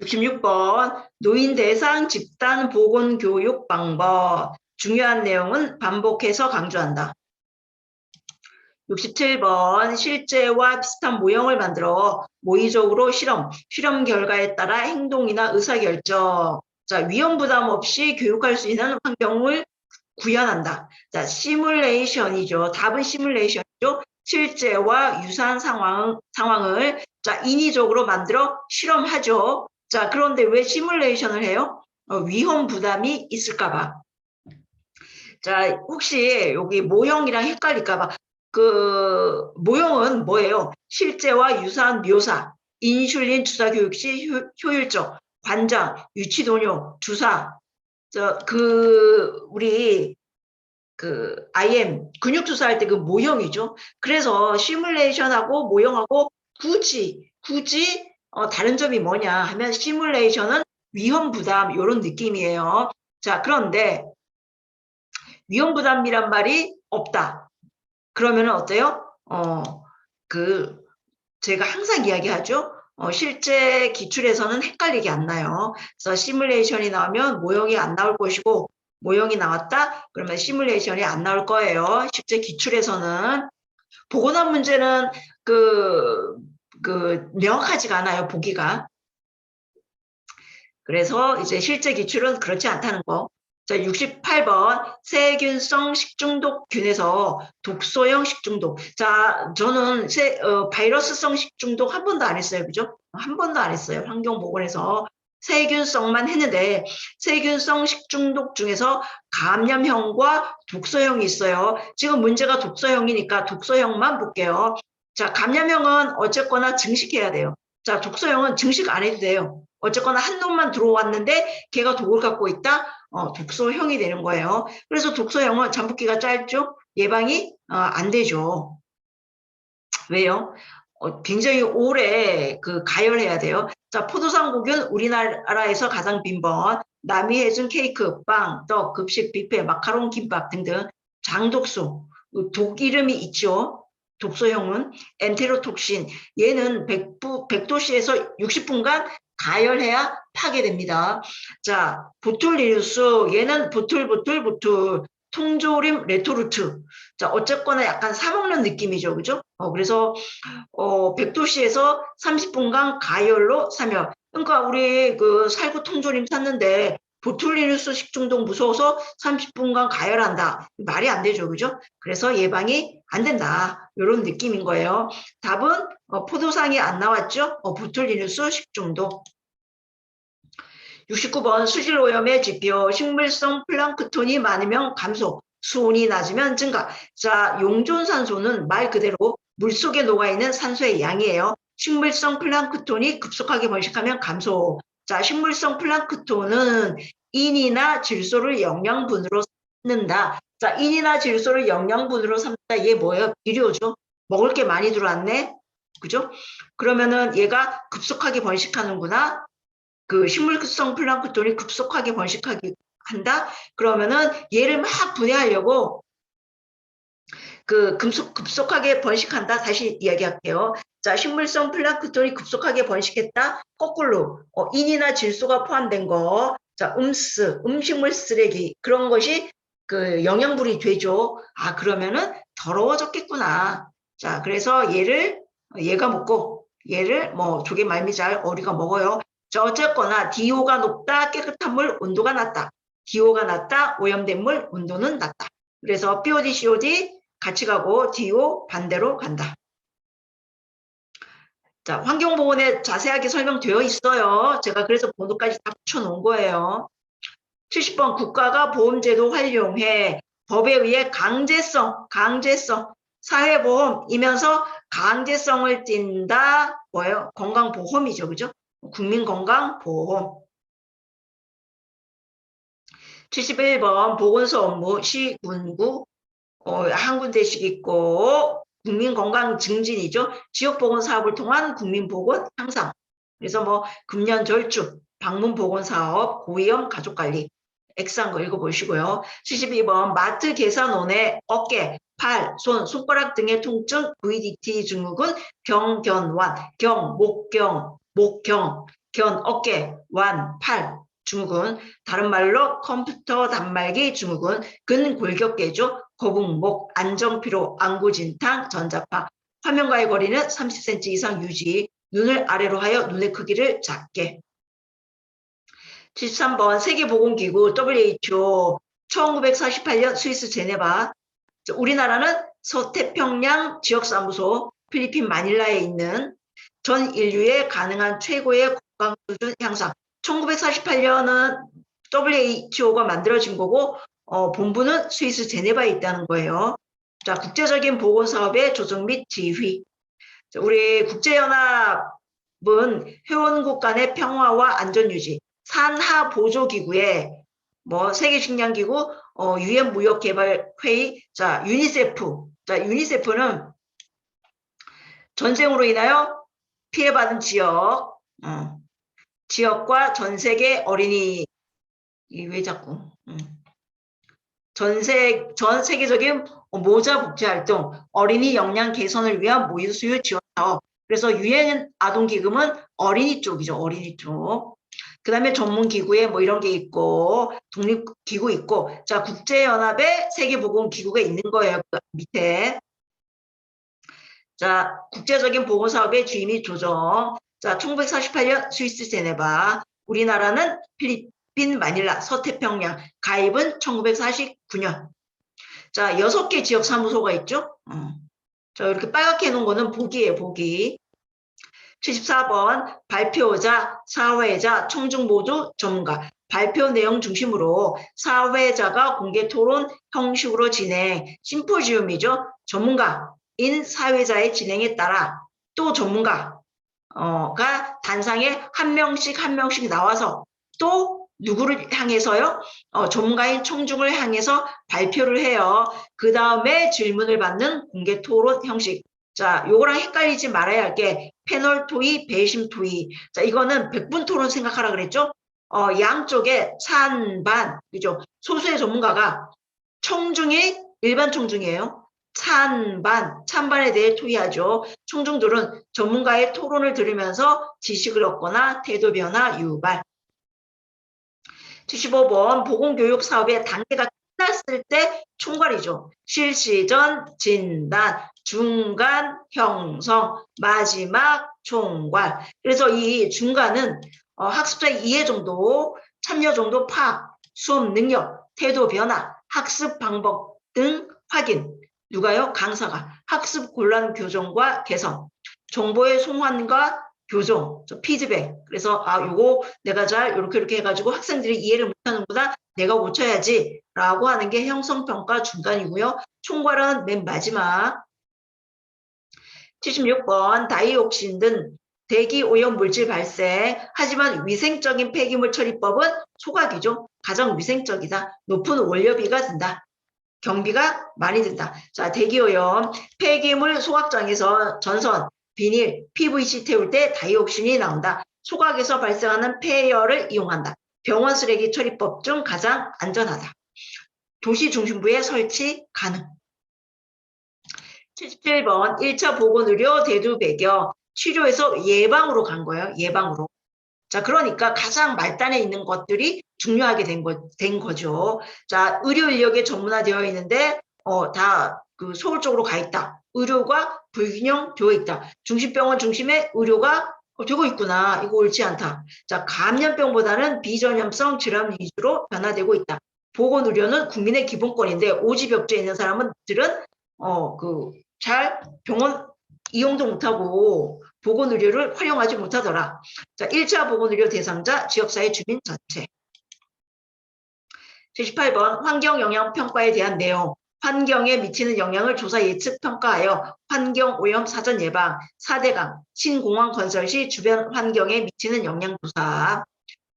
66번 노인 대상 집단 보건 교육 방법. 중요한 내용은 반복해서 강조한다. 67번 실제와 비슷한 모형을 만들어 모의적으로 실험 결과에 따라 행동이나 의사결정, 자, 위험 부담 없이 교육할 수 있는 환경을 구현한다. 자, 시뮬레이션이죠. 답은 시뮬레이션이죠. 실제와 유사한 상황을 자, 인위적으로 만들어 실험하죠. 자, 그런데 왜 시뮬레이션을 해요? 위험 부담이 있을까봐. 자, 혹시 여기 모형이랑 헷갈릴까봐. 그 모형은 뭐예요? 실제와 유사한 묘사, 인슐린 주사 교육 시 효율적, 관장, 유치도뇨, 주사. 우리 IM 근육 주사할 때 그 모형이죠. 그래서 시뮬레이션하고 모형하고 굳이 다른 점이 뭐냐 하면 시뮬레이션은 위험 부담 이런 느낌이에요. 자, 그런데 위험 부담이란 말이 없다. 그러면 어때요? 제가 항상 이야기하죠. 실제 기출에서는 헷갈리게 안 나요. 그래서 시뮬레이션이 나오면 모형이 안 나올 것이고, 모형이 나왔다? 그러면 시뮬레이션이 안 나올 거예요. 실제 기출에서는. 보고난 문제는 명확하지가 않아요, 보기가. 그래서 이제 실제 기출은 그렇지 않다는 거. 자, 68번 세균성 식중독균에서 독소형 식중독. 자, 저는 바이러스성 식중독 한 번도 안 했어요. 그죠? 한 번도 안 했어요. 환경보건에서. 세균성만 했는데 세균성 식중독 중에서 감염형과 독소형이 있어요. 지금 문제가 독소형이니까 독소형만 볼게요. 자, 감염형은 어쨌거나 증식해야 돼요. 자, 독소형은 증식 안 해도 돼요. 어쨌거나 한 놈만 들어왔는데 걔가 독을 갖고 있다? 독소형이 되는 거예요. 그래서 독소형은 잠복기가 짧죠? 예방이 안 되죠. 왜요? 굉장히 오래 가열해야 돼요. 자, 포도상국은 우리나라에서 가장 빈번, 남이 해준 케이크, 빵, 떡, 급식, 뷔페, 마카롱, 김밥 등등 장독소, 독 이름이 있죠. 독소형은 엔테로톡신, 얘는 100도씨에서 60분간 가열해야 파괴됩니다. 자, 보툴리누스, 얘는 보툴, 통조림, 레토르트. 자, 어쨌거나 약간 사먹는 느낌이죠. 그죠? 그래서 100도씨에서 30분간 가열로 사면. 그러니까 우리 살구 통조림 샀는데 보툴리누스 식중독 무서워서 30분간 가열한다. 말이 안 되죠. 그죠? 그래서 예방이 안 된다. 이런 느낌인 거예요. 답은 포도상이 안 나왔죠? 보툴리누스 식중독. 69번 수질 오염의 지표, 식물성 플랑크톤이 많으면 감소, 수온이 낮으면 증가. 자, 용존산소는 말 그대로 물속에 녹아있는 산소의 양이에요. 식물성 플랑크톤이 급속하게 번식하면 감소. 자, 식물성 플랑크톤은 인이나 질소를 영양분으로 삼는다. 자, 인이나 질소를 영양분으로 삼는다. 얘 뭐예요? 비료죠. 먹을 게 많이 들어왔네. 그죠? 그러면은 얘가 급속하게 번식하는구나. 식물성 플랑크톤이 급속하게 번식하게 한다? 그러면은 얘를 막 분해하려고 급속하게 번식한다. 다시 이야기할게요. 자, 식물성 플랑크톤이 급속하게 번식했다. 거꾸로 인이나 질소가 포함된 거. 자, 음식물 쓰레기 그런 것이 영양분이 되죠. 아, 그러면은 더러워졌겠구나. 자, 그래서 얘가 먹고 얘를 뭐 조개 말미잘 어리가 먹어요. 자, 어쨌거나 DO가 높다, 깨끗한 물, 온도가 낮다. DO가 낮다, 오염된 물, 온도는 낮다. 그래서 BOD, COD 같이 가고 DO 반대로 간다. 자, 환경보건에 자세하게 설명되어 있어요. 제가 그래서 번호까지 다 붙여놓은 거예요. 70번 국가가 보험제도 활용해 법에 의해 강제성, 사회보험이면서 강제성을 띈다. 뭐예요? 건강보험이죠. 그죠? 국민건강보험. 71번 보건소 업무 시군구 한 군데씩 있고 국민건강증진이죠. 지역보건사업을 통한 국민보건 향상. 그래서 뭐 금년절주, 방문보건사업, 고위험 가족관리. 액상 거 읽어보시고요. 72번 마트 계산원의 어깨, 팔, 손가락 등의 통증, VDT 증후군, 경견완, 목경, 견, 어깨, 완, 팔, 증후군. 다른 말로 컴퓨터 단말기 증후군, 근골격계죠. 거북, 목, 안정피로, 안구진탕, 전자파. 화면과의 거리는 30cm 이상 유지. 눈을 아래로 하여 눈의 크기를 작게. 73번 세계보건기구 WHO 1948년 스위스 제네바. 우리나라는 서태평양 지역사무소 필리핀 마닐라에 있는 전 인류의 가능한 최고의 건강 수준 향상. 1948년은 WHO가 만들어진 거고 본부는 스위스 제네바에 있다는 거예요. 자, 국제적인 보건사업의 조정 및 지휘. 자, 우리 국제연합은 회원국 간의 평화와 안전유지, 산하보조기구에 뭐 세계식량기구, 유엔 무역개발회의, 자 유니세프. 자 유니세프는 전쟁으로 인하여 피해받은 지역, 지역과 전 세계 어린이, 왜 자꾸 전 세계적인 모자 복지 활동, 어린이 역량 개선을 위한 모유 수유 지원 사업. 그래서 유엔 아동기금은 어린이 쪽이죠, 어린이 쪽. 그 다음에 전문기구에 뭐 이런 게 있고, 독립기구 있고, 자, 국제연합의 세계보건기구가 있는 거예요, 그 밑에. 자, 국제적인 보건사업의 주의 및 조정. 자, 1948년 스위스 제네바. 우리나라는 필리핀 마닐라, 서태평양. 가입은 1949년. 자, 6개 지역 사무소가 있죠? 자, 이렇게 빨갛게 해놓은 거는 보기예요, 보기. 74번 발표자, 사회자, 청중 모두 전문가. 발표 내용 중심으로 사회자가 공개 토론 형식으로 진행. 심포지움이죠. 전문가인 사회자의 진행에 따라 또 전문가가 단상에 한 명씩 나와서 또 누구를 향해서요? 전문가인 청중을 향해서 발표를 해요. 그 다음에 질문을 받는 공개 토론 형식. 자, 요거랑 헷갈리지 말아야 할 게 패널 토의, 배심 토의. 자, 이거는 100분 토론 생각하라 그랬죠? 양쪽에 찬반, 그죠? 소수의 전문가가 청중이 일반 청중이에요. 찬반에 대해 토의하죠. 청중들은 전문가의 토론을 들으면서 지식을 얻거나 태도 변화 유발. 75번 보건교육 사업의 단계가 끝났을 때 총괄이죠. 실시 전 진단, 중간 형성, 마지막 총괄. 그래서 이 중간은 학습자의 이해 정도, 참여 정도 파악, 수업 능력, 태도 변화, 학습 방법 등 확인. 누가요? 강사가. 학습 곤란 교정과 개선, 정보의 송환과 교정, 피드백. 그래서 요거 내가 잘 이렇게 해가지고 학생들이 이해를 못하는구나, 내가 고쳐야지 라고 하는 게 형성평가 중간이고요. 총괄은 맨 마지막. 76번 다이옥신 등 대기오염 물질 발생. 하지만 위생적인 폐기물 처리법은 소각이죠. 가장 위생적이다. 높은 원료비가 든다. 경비가 많이 든다. 자, 대기오염, 폐기물 소각장에서 전선, 비닐, PVC 태울 때 다이옥신이 나온다. 소각에서 발생하는 폐열을 이용한다. 병원 쓰레기 처리법 중 가장 안전하다. 도시 중심부에 설치 가능. 77번 1차 보건의료 대두 배경. 치료에서 예방으로 간 거예요. 예방으로. 자, 그러니까 가장 말단에 있는 것들이 중요하게 된 거죠. 자, 의료 인력에 전문화되어 있는데 다 그 서울 쪽으로 가 있다. 의료가 불균형 되어 있다. 중심병원 중심에 의료가 되고 있구나. 이거 옳지 않다. 자, 감염병보다는 비전염성 질환 위주로 변화되고 있다. 보건의료는 국민의 기본권인데 오지벽주에 있는 사람들은 잘 병원 이용도 못하고 보건의료를 활용하지 못하더라. 자, 1차 보건의료 대상자 지역사회 주민 전체. 78번 환경영향평가에 대한 내용. 환경에 미치는 영향을 조사 예측 평가하여 환경오염 사전 예방, 4대강, 신공항 건설 시 주변 환경에 미치는 영향 조사.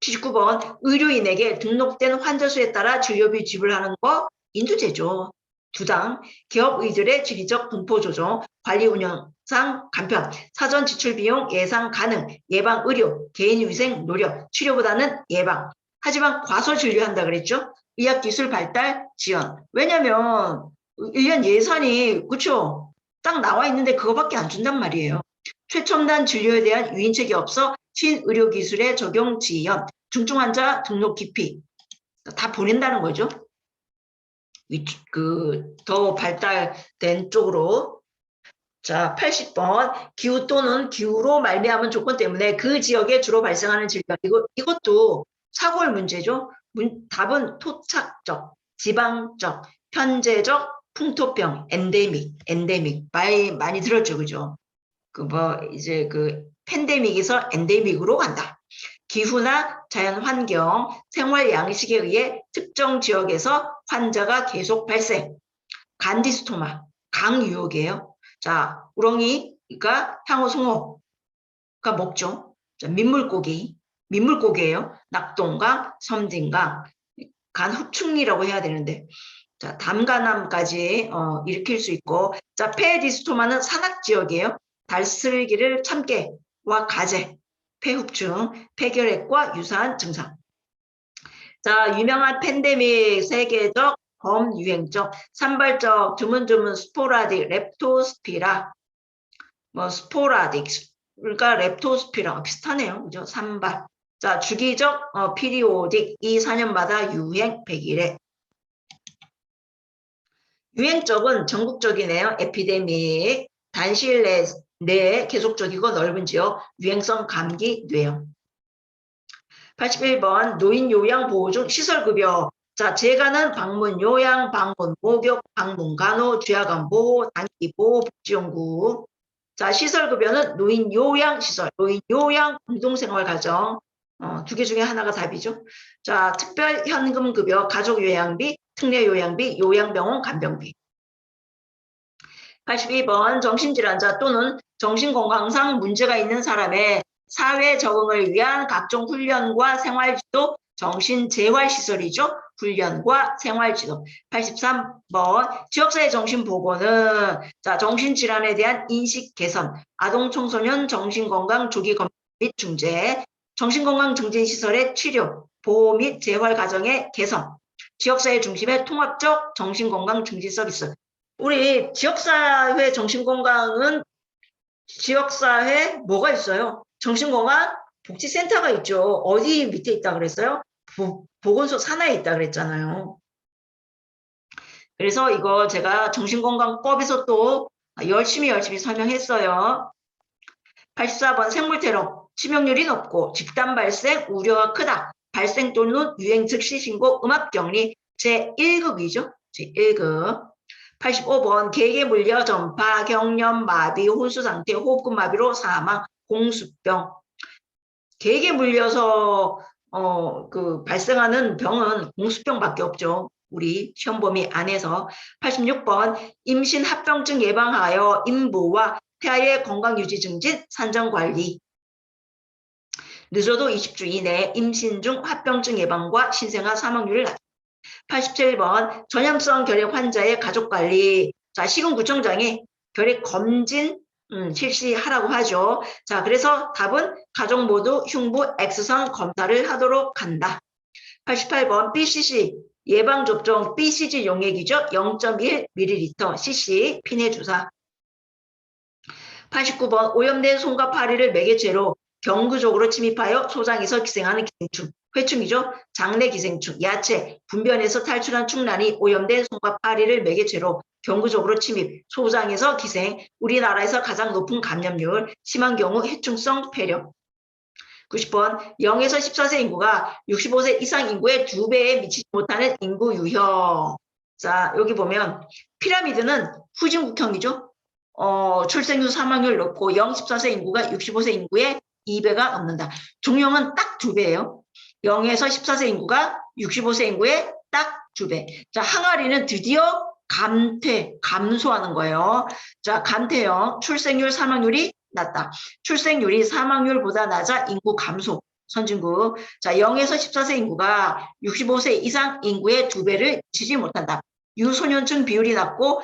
79번 의료인에게 등록된 환자 수에 따라 진료비 지불하는 거 인도제죠. 두당, 기업의들의 지리적 분포 조정, 관리 운영상 간편, 사전 지출 비용 예상 가능, 예방 의료, 개인 위생 노력, 치료보다는 예방. 하지만 과소 진료한다 그랬죠? 의학기술 발달 지원. 왜냐면 1년 예산이 그쵸? 딱 나와 있는데 그거밖에 안 준단 말이에요. 최첨단 진료에 대한 유인책이 없어 신의료기술의 적용 지연, 중증 환자 등록 깊이 다 보낸다는 거죠. 더 발달된 쪽으로. 자, 80번 기후 또는 기후로 말미암은 조건 때문에 그 지역에 주로 발생하는 질병. 이것도 사고의 문제죠. 답은 토착적, 지방적, 현재적, 풍토병, 엔데믹 많이 들었죠, 그죠? 이제 팬데믹에서 엔데믹으로 간다. 기후나 자연 환경, 생활 양식에 의해 특정 지역에서 환자가 계속 발생. 간디스토마, 강유혹이에요. 자, 우렁이가 향후 송어가 먹죠. 자, 민물고기예요. 낙동강, 섬진강, 간후충이라고 해야 되는데, 자, 담가남까지 일으킬 수 있고, 자, 폐디스토마는 산악 지역이에요. 달슬기를 참깨와 가재, 폐흡충, 폐결핵과 유사한 증상. 자, 유명한 팬데믹, 세계적, 범유행적, 산발적, 드문드문, 스포라딕, 렙토스피라, 스포라딕, 그러니까 렙토스피라 비슷하네요. 그죠? 산발. 자, 주기적, 피리오딕, 2, 4년마다 유행 100일에. 유행적은 전국적이네요. 에피데믹, 단시일 내에 계속적이고 넓은 지역, 유행성 감기, 뇌염. 81번 노인 요양 보호 중 시설급여. 자, 재가는 방문, 요양, 방문, 목욕, 방문, 간호, 주야간 보호, 단기 보호, 복지연구. 자, 시설급여는 노인 요양 시설, 노인 요양 공동생활 가정. 두 개 중에 하나가 답이죠. 자, 특별 현금 급여, 가족 요양비, 특례 요양비, 요양병원 간병비. 82번 정신질환자 또는 정신건강상 문제가 있는 사람의 사회 적응을 위한 각종 훈련과 생활지도, 정신재활시설이죠. 훈련과 생활지도. 83번 지역사회 정신보건은 자, 정신질환에 대한 인식 개선, 아동 청소년 정신건강 조기 검진 및 중재, 정신건강 증진시설의 치료, 보호 및 재활 과정의 개선, 지역사회 중심의 통합적 정신건강 증진 서비스. 우리 지역사회 정신건강은 지역사회 뭐가 있어요? 정신건강 복지센터가 있죠. 어디 밑에 있다 그랬어요? 보건소 산하에 있다 그랬잖아요. 그래서 이거 제가 정신건강법에서 또 열심히 설명했어요. 84번 생물테러, 치명률이 높고 집단 발생 우려가 크다. 발생 또는 유행 즉시 신고 음압격리 제1급이죠. 제1급. 85번 계획에 물려 전파, 경련, 마비, 혼수상태, 호흡근 마비로 사망, 공수병. 계획에 물려서 발생하는 병은 공수병밖에 없죠. 우리 시험 범위 안에서. 86번 임신 합병증 예방하여 임부와 태아의 건강 유지 증진, 산정 관리. 늦어도 20주 이내 임신 중 합병증 예방과 신생아 사망률을 낮춘다. 87번 전염성 결핵 환자의 가족관리. 자, 시군구청장이 결핵 검진 실시하라고 하죠. 자, 그래서 답은 가족 모두 흉부 X선 검사를 하도록 한다. 88번 BCC 예방접종 BCG 용액이죠. 0.1ml cc 피내 주사. 89번 오염된 손과 파리를 매개체로 경구적으로 침입하여 소장에서 기생하는 기생충, 회충이죠. 장내 기생충, 야채, 분변에서 탈출한 충란이 오염된 손과 파리를 매개체로 경구적으로 침입, 소장에서 기생, 우리나라에서 가장 높은 감염률, 심한 경우 해충성 폐렴. 90번 0에서 14세 인구가 65세 이상 인구의 2배에 미치지 못하는 인구 유형. 자, 여기 보면 피라미드는 후진국형이죠. 출생률 사망률 높고 0, 14세 인구가 65세 인구의 2배가 넘는다. 중형은 딱 2배예요. 0에서 14세 인구가 65세 인구의 딱 2배. 자, 항아리는 드디어 감소하는 거예요. 자, 감퇴형 출생률 사망률이 낮다. 출생률이 사망률보다 낮아 인구 감소. 선진국. 자, 0에서 14세 인구가 65세 이상 인구의 2배를 미치지 못한다. 유소년층 비율이 낮고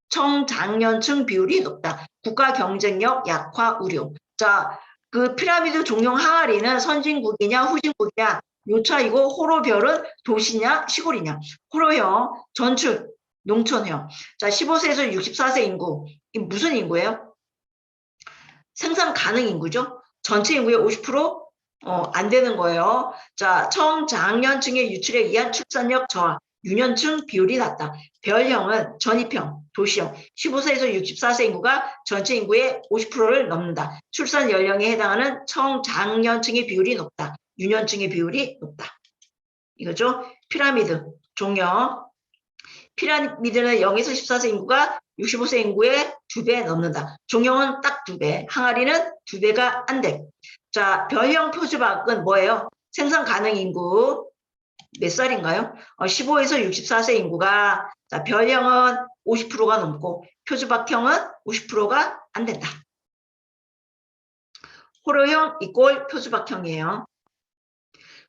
청장년층 비율이 높다. 국가 경쟁력 약화 우려. 자, 그 피라미드 종형 항아리는 선진국이냐 후진국이냐 요 차이고, 호로별은 도시냐 시골이냐. 호로형 전출 농촌형. 자, 15세에서 64세 인구. 이 무슨 인구예요? 생산 가능 인구죠. 전체 인구의 50% 안 되는 거예요. 자, 청장년층의 유출에 의한 출산력 저하, 유년층 비율이 낮다. 별형은 전입형, 도시형, 15세에서 64세 인구가 전체 인구의 50%를 넘는다. 출산 연령에 해당하는 청장년층의 비율이 높다. 유년층의 비율이 높다. 이거죠. 피라미드, 종형. 피라미드는 0에서 14세 인구가 65세 인구의 2배 넘는다. 종형은 딱 2배, 항아리는 2배가 안 돼. 자, 별형 표주박은 뭐예요? 생산 가능 인구 몇 살인가요? 15에서 64세 인구가, 자, 별형은 50%가 넘고 표주박형은 50%가 안 된다. 호로형 이꼴 표주박형이에요.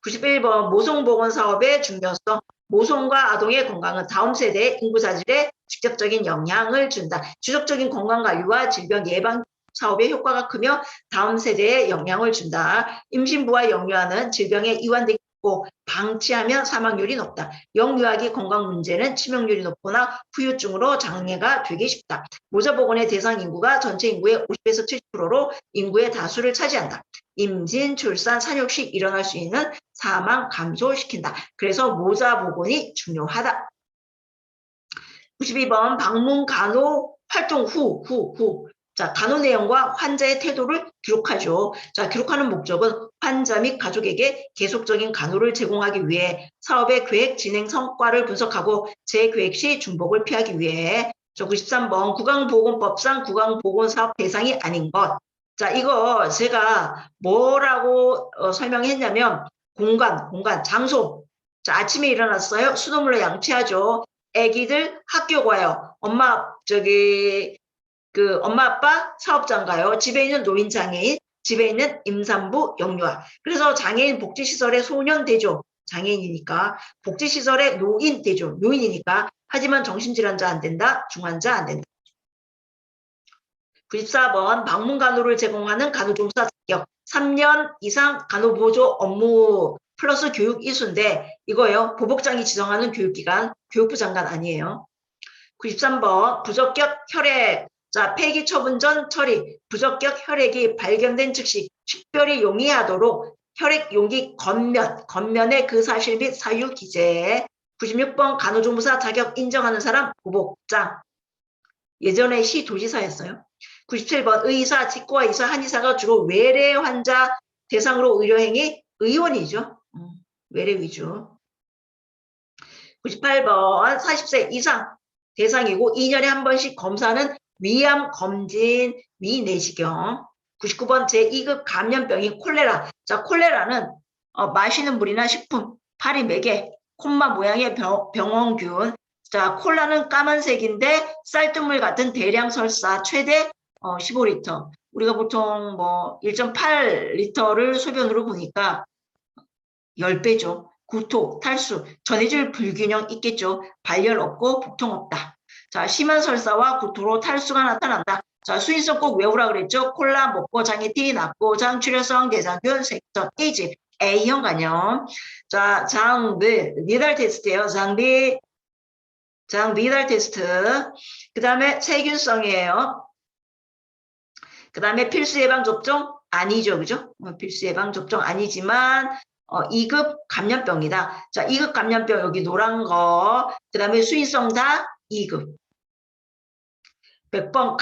91번 모성보건사업의 중요성. 모성과 아동의 건강은 다음 세대의 인구 자질에 직접적인 영향을 준다. 지속적인 건강관리와 질병 예방 사업의 효과가 크며 다음 세대에 영향을 준다. 임신부와 영유아는 질병에 이완되기 쉽고 방치하면 사망률이 높다. 영유아기 건강 문제는 치명률이 높거나 후유증으로 장애가 되기 쉽다. 모자보건의 대상 인구가 전체 인구의 50에서 70%로 인구의 다수를 차지한다. 임신, 출산, 산육 시 일어날 수 있는 사망 감소시킨다. 그래서 모자보건이 중요하다. 92번 방문 간호 활동 후. 자, 간호 내용과 환자의 태도를 기록하죠. 자, 기록하는 목적은 환자 및 가족에게 계속적인 간호를 제공하기 위해 사업의 계획 진행 성과를 분석하고 재계획 시 중복을 피하기 위해. 93번 구강보건법상 구강보건사업 대상이 아닌 것. 자, 이거 제가 뭐라고 설명했냐면 공간, 장소. 자, 아침에 일어났어요. 수돗물로 양치하죠. 애기들 학교 가요. 엄마 아빠 사업장 가요. 집에 있는 노인 장애인, 집에 있는 임산부 영유아. 그래서 장애인 복지시설의 소년 대조, 장애인이니까. 복지시설의 노인 대조, 노인이니까. 하지만 정신질환자 안 된다, 중환자 안 된다. 94번 방문 간호를 제공하는 간호종사 자격 3년 이상 간호보조 업무 플러스 교육 이수인데 이거요. 보복장이 지정하는 교육기관, 교육부 장관 아니에요. 93번 부적격 혈액. 자, 폐기 처분 전 처리. 부적격 혈액이 발견된 즉시 특별히 용이하도록 혈액 용기 겉면의 그 사실 및 사유 기재. 96번 간호조무사 자격 인정하는 사람 보복장. 예전에 시도지사였어요. 97번 의사, 치과의사, 한의사가 주로 외래 환자 대상으로 의료행위 의원이죠. 외래 위주. 98번 40세 이상 대상이고 2년에 한 번씩 검사하는 위암 검진 위내시경. 99번 제2급 감염병인 콜레라. 자, 콜레라는 마시는 물이나 식품, 파리 매개, 콧마 모양의 병원균. 자, 콜라는 까만색인데 쌀뜨물 같은 대량 설사 최대 15리터. 우리가 보통 뭐 1.8리터를 소변으로 보니까 10배죠. 구토, 탈수, 전해질 불균형 있겠죠. 발열 없고 복통 없다. 자, 심한 설사와 구토로 탈수가 나타난다. 자, 수인성 꼭 외우라 그랬죠. 콜라, 목고, 장애티, 낙고장, 출혈성, 대장균, 색전, 에이즈, A형 간염. 자, 니달 테스트예요. 니달 테스트. 그 다음에 세균성이에요. 그 다음에 필수 예방 접종 아니죠, 그죠? 필수 예방 접종 아니지만 2급 감염병이다. 자, 2급 감염병 여기 노란 거. 그 다음에 수인성 다 2급. 100번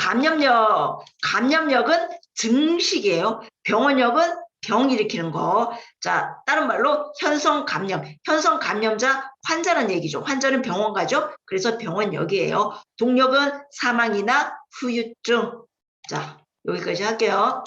감염력은 증식이에요. 병원력은 병 일으키는 거. 자, 다른 말로 현성 감염자 환자라는 얘기죠. 환자는 병원 가죠. 그래서 병원역이에요. 동력은 사망이나 후유증. 자, 여기까지 할게요.